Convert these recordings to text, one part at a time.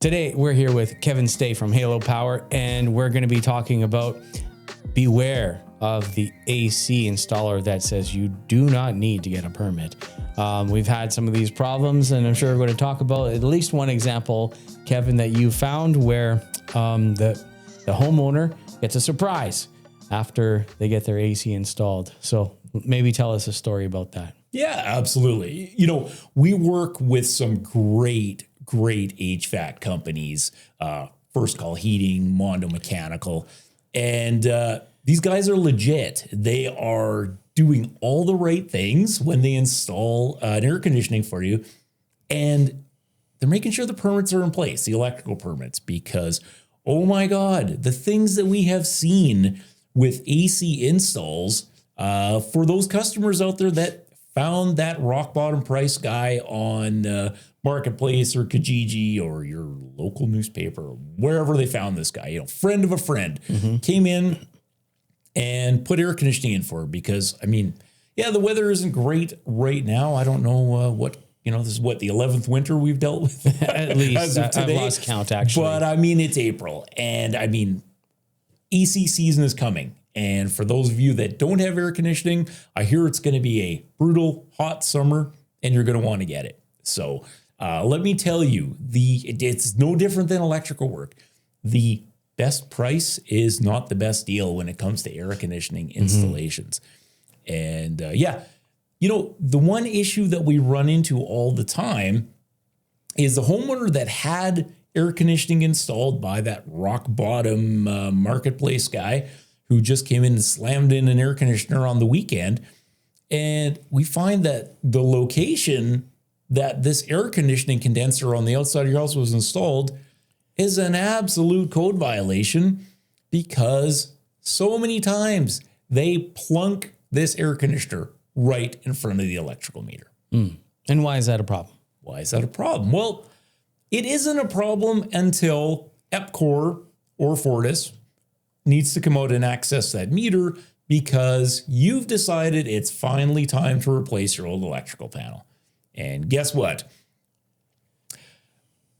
Today, we're here with Kevin Staigh from Halo Power, and we're going to be talking about beware of the AC installer that says you do not need to get a permit. We've had some of these problems, and I'm sure we're going to talk about at least one example, Kevin, that you found where the homeowner gets a surprise after they get their AC installed. So maybe tell us a story about that. Yeah, absolutely. You know, we work with some great HVAC companies, First Call Heating, Mondo Mechanical, and these guys are legit. They are doing all the right things when they install an air conditioning for you, and they're making sure the permits are in place, the electrical permits, because, oh my God, the things that we have seen with AC installs for those customers out there that found that rock bottom price guy on Marketplace or Kijiji or your local newspaper, or wherever they found this guy, friend of a friend, came in and put air conditioning in for her because, I mean, yeah, the weather isn't great right now. I don't know this is the 11th winter we've dealt with. At least I've lost count, actually. But I mean, it's April, and I mean, AC season is coming. And for those of you that don't have air conditioning, I hear it's going to be a brutal hot summer, and you're going to want to get it. So let me tell you, it's no different than electrical work. The best price is not the best deal when it comes to air conditioning installations. And the one issue that we run into all the time is the homeowner that had air conditioning installed by that rock bottom Marketplace guy who just came in and slammed in an air conditioner on the weekend. And we find that the location that this air conditioning condenser on the outside of your house was installed is an absolute code violation because so many times they plunk this air conditioner right in front of the electrical meter. And why is that a problem? Why is that a problem? Well, it isn't a problem until EPCOR or Fortis needs to come out and access that meter because you've decided it's finally time to replace your old electrical panel. And guess what?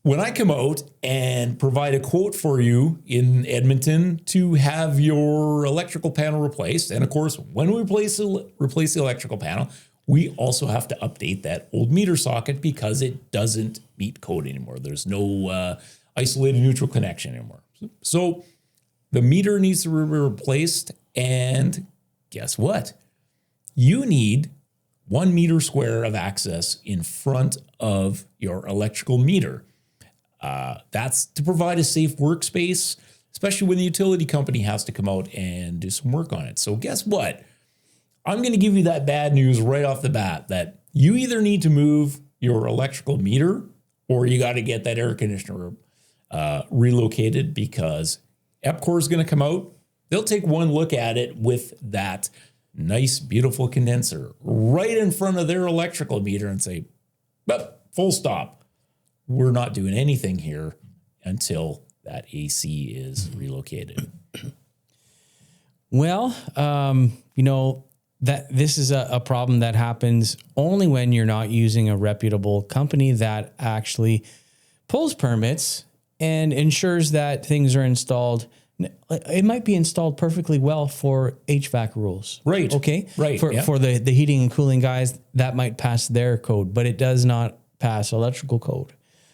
When I come out and provide a quote for you in Edmonton to have your electrical panel replaced, and of course, when we replace the electrical panel, we also have to update that old meter socket because it doesn't meet code anymore. There's no isolated neutral connection anymore. So the meter needs to be replaced, and guess what? You need 1 meter square of access in front of your electrical meter. That's to provide a safe workspace, especially when the utility company has to come out and do some work on it. So guess what? I'm going to give you that bad news right off the bat that you either need to move your electrical meter or you got to get that air conditioner relocated because EPCOR is going to come out. They'll take one look at it with that nice, beautiful condenser right in front of their electrical meter and say, but full stop. We're not doing anything here until that AC is relocated. Well, that this is a problem that happens only when you're not using a reputable company that actually pulls permits and ensures that things are installed. It might be installed perfectly well for HVAC rules. Right. Okay. Right. For the heating and cooling guys, that might pass their code, but it does not pass electrical code.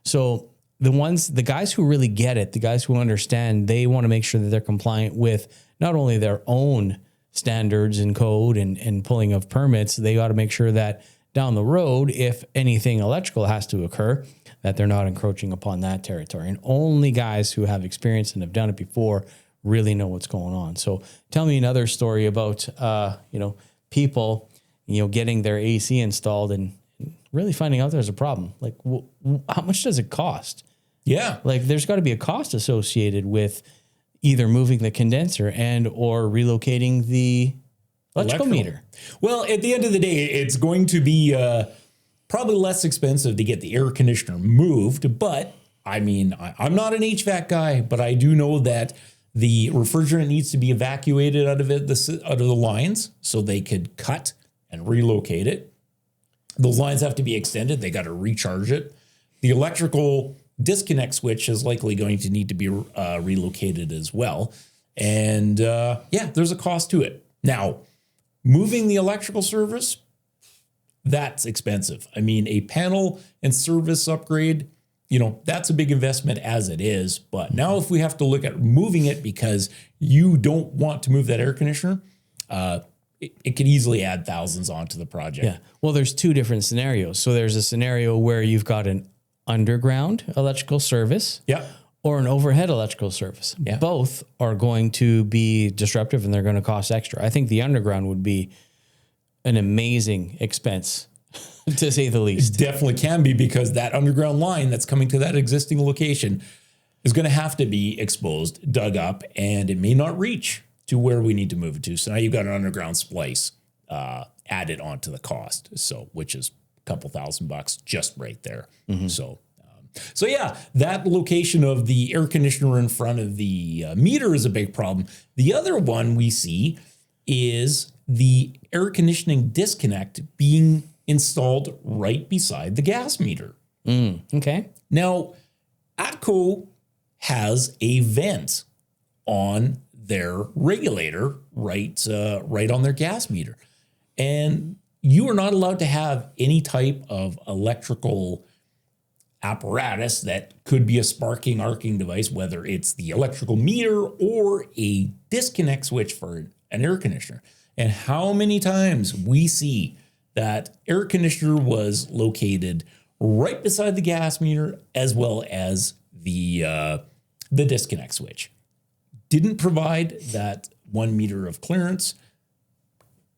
So the guys who really get it, the guys who understand, they want to make sure that they're compliant with not only their own standards and code and pulling of permits, they got to make sure that down the road, if anything electrical has to occur, that they're not encroaching upon that territory. And only guys who have experience and have done it before really know what's going on. So tell me another story about, people, getting their AC installed and really finding out there's a problem. Like, how much does it cost? Yeah. Like, there's got to be a cost associated with either moving the condenser and or relocating the electrical meter. Well, at the end of the day, it's going to be probably less expensive to get the air conditioner moved. But I mean, I'm not an HVAC guy, but I do know that the refrigerant needs to be evacuated out of the lines so they could cut and relocate it. Those lines have to be extended. They got to recharge it. The electrical disconnect switch is likely going to need to be relocated as well. And there's a cost to it. Now, moving the electrical service, that's expensive. I mean, a panel and service upgrade, that's a big investment as it is. But now if we have to look at moving it because you don't want to move that air conditioner, it could easily add thousands onto the project. Yeah. Well, there's two different scenarios. So there's a scenario where you've got an underground electrical service. Yeah. Or an overhead electrical service. Yeah. Both are going to be disruptive and they're going to cost extra. I think the underground would be an amazing expense, to say the least. It definitely can be, because that underground line that's coming to that existing location is going to have to be exposed, dug up, and it may not reach to where we need to move it to. So now you've got an underground splice added onto the cost, which is a couple $1,000 just right there. Mm-hmm. So yeah, that location of the air conditioner in front of the meter is a big problem. The other one we see is the air conditioning disconnect being installed right beside the gas meter. Okay. Now, ATCO has a vent on their regulator right on their gas meter. And you are not allowed to have any type of electrical apparatus that could be a sparking, arcing device, whether it's the electrical meter or a disconnect switch for an air conditioner. And how many times we see that air conditioner was located right beside the gas meter as well as the disconnect switch. Didn't provide that 1 meter of clearance.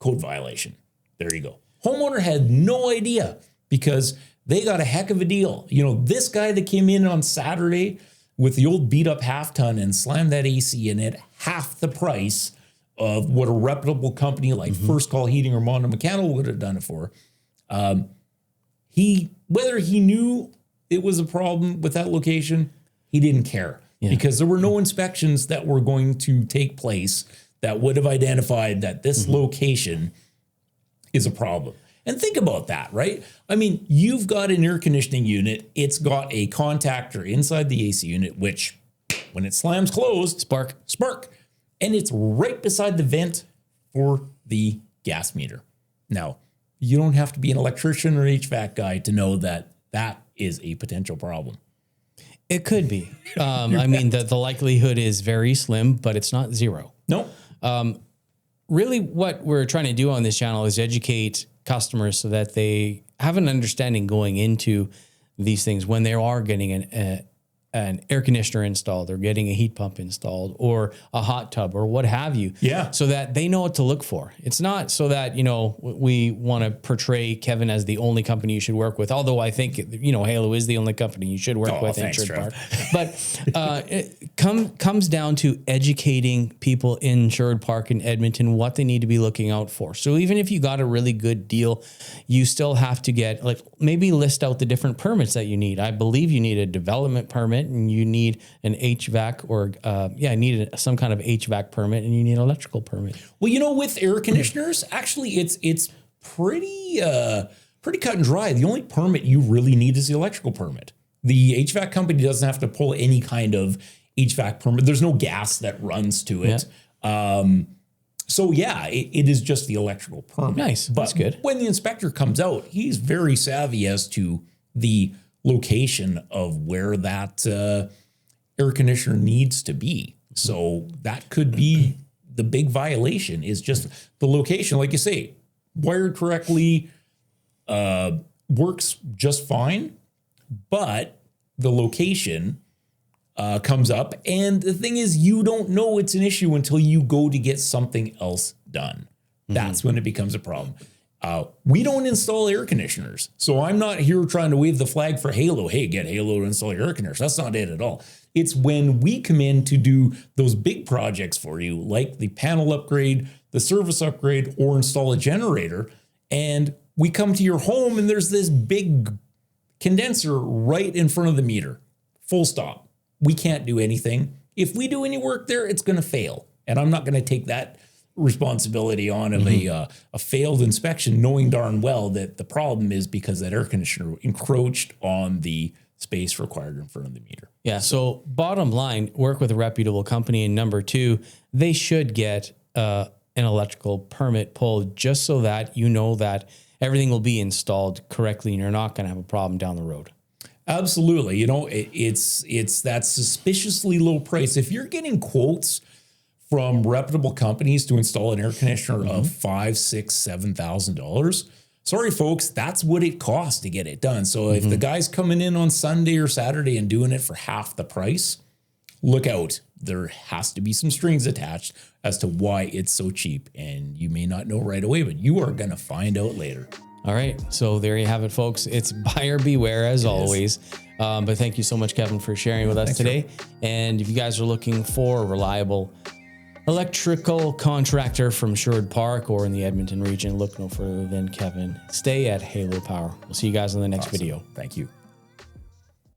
Code violation. There you go. Homeowner had no idea because they got a heck of a deal. This guy that came in on Saturday with the old beat up half ton and slammed that AC in at half the price of what a reputable company like First Call Heating or Mondo Mechanical would have done it for. Whether he knew it was a problem with that location, he didn't care because there were no inspections that were going to take place that would have identified that this location is a problem. And think about that, right? I mean, you've got an air conditioning unit. It's got a contactor inside the AC unit, which when it slams closed, spark. And it's right beside the vent for the gas meter. Now, you don't have to be an electrician or HVAC guy to know that that is a potential problem. It could be. I mean, the likelihood is very slim, but it's not zero. No. Really what we're trying to do on this channel is educate customers so that they have an understanding going into these things when they are getting an air conditioner installed or getting a heat pump installed or a hot tub or what have you. Yeah. So that they know what to look for. It's not so that, we want to portray Kevin as the only company you should work with. Although I think, Halo is the only company you should work with in Sherwood Park. But it comes down to educating people in Sherwood Park and Edmonton what they need to be looking out for. So even if you got a really good deal, you still have to get maybe list out the different permits that you need. I believe you need a development permit and you need an HVAC or some kind of HVAC permit and you need an electrical permit. Well, with air conditioners, actually it's pretty cut and dry. The only permit you really need is the electrical permit. The HVAC company doesn't have to pull any kind of HVAC permit. There's no gas that runs to it. Yeah. It is just the electrical permit. Nice. But that's good. When the inspector comes out, he's very savvy as to the location of where that air conditioner needs to be. So that could be the big violation, is just the location. Like you say, wired correctly, works just fine, but the location comes up. And the thing is, you don't know it's an issue until you go to get something else done. That's when it becomes a problem. We don't install air conditioners. So I'm not here trying to wave the flag for Halo. Hey, get Halo to install your air conditioners. That's not it at all. It's when we come in to do those big projects for you, like the panel upgrade, the service upgrade, or install a generator. And we come to your home and there's this big condenser right in front of the meter. Full stop. We can't do anything. If we do any work there, it's going to fail. And I'm not going to take that responsibility on of a failed inspection, knowing darn well that the problem is because that air conditioner encroached on the space required in front of the meter. Yeah. So bottom line, work with a reputable company. And number two, they should get an electrical permit pulled just so that you know that everything will be installed correctly and you're not going to have a problem down the road. Absolutely. You know, it's that suspiciously low price. If you're getting quotes from reputable companies to install an air conditioner of $5,000, $6,000, $7,000, sorry, folks, that's what it costs to get it done. So if the guy's coming in on Sunday or Saturday and doing it for half the price, look out. There has to be some strings attached as to why it's so cheap. And you may not know right away, but you are going to find out later. All right. So there you have it, folks. It's buyer beware as always. But thank you so much, Kevin, for sharing with us today. And if you guys are looking for a reliable electrical contractor from Sherwood Park or in the Edmonton region, look no further than Kevin. Stay at Halo Power. We'll see you guys in the next video. Thank you.